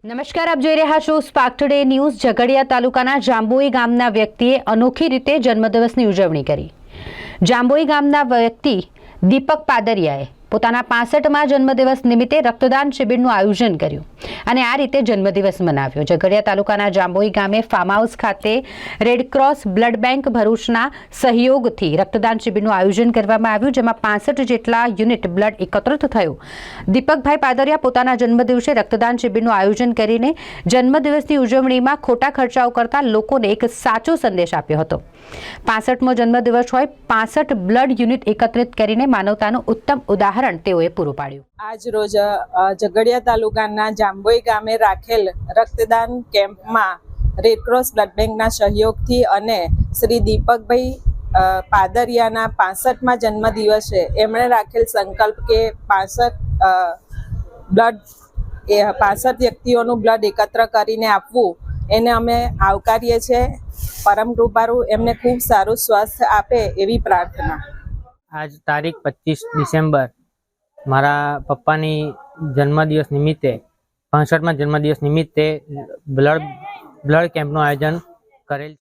નમસ્કાર, આપ જોઈ રહ્યા છો સ્પાર્ક ટુડે ન્યૂઝ। ઝઘડિયા તાલુકાના જાંબોઈ ગામના વ્યક્તિએ અનોખી રીતે જન્મદિવસની ઉજવણી કરી। જાંબોઈ ગામના વ્યક્તિ દીપક પાદરિયાએ પોતાના 65મા જન્મદિવસ નિમિત્તે રક્તદાન શિબિરનું આયોજન કર્યું અને આ રીતે જન્મદિવસ મનાવ્યો। ઝઘડિયા તાલુકાના જાંબોઈ ગામે ફાર્મ હાઉસ ખાતે રેડક્રોસ બ્લડ બેંક ભરૂચના સહયોગથી રક્તદાન શિબિરનું આયોજન કરવામાં આવ્યું, જેમાં 65 જેટલા યુનિટ બ્લડ એકત્રિત થયું। દીપકભાઈ પાદરિયા પોતાના જન્મદિવસે રક્તદાન શિબિરનું આયોજન કરીને જન્મદિવસની ઉજવણીમાં ખોટા ખર્ચાઓ કરતા લોકોને એક સાચો સંદેશ આપ્યો હતો। 65મો જન્મદિવસ હોય, 65 બ્લડ યુનિટ એકત્રિત કરીને માનવતાનું ઉત્તમ ઉદાહરણ તેઓએ પૂરું પાડ્યું। આજ રોજ ઝઘડિયા તાલુકાના જાંબોઈ ગામે રાખેલ રક્તદાન કેમ્પમાં રેડક્રોસ બ્લડ બેંકના સહયોગથી અને શ્રી દીપકભાઈ પાદરિયાના 65મા જન્મદિવસે એમણે રાખેલ સંકલ્પ કે 65 વ્યક્તિઓનું બ્લડ એકત્ર કરીને આપવું, એને અમે આવકારીએ છીએ। પરમ કૃપાળુ એમને ખૂબ સારું સ્વાસ્થ્ય આપે એવી પ્રાર્થના। આજ તારીખ 25 ડિસેમ્બર મારા પપ્પાની જન્મદિવસ નિમિત્તે 65મા જન્મદિવસ નિમિત્તે બ્લડ કેમ્પનું આયોજન કરેલ।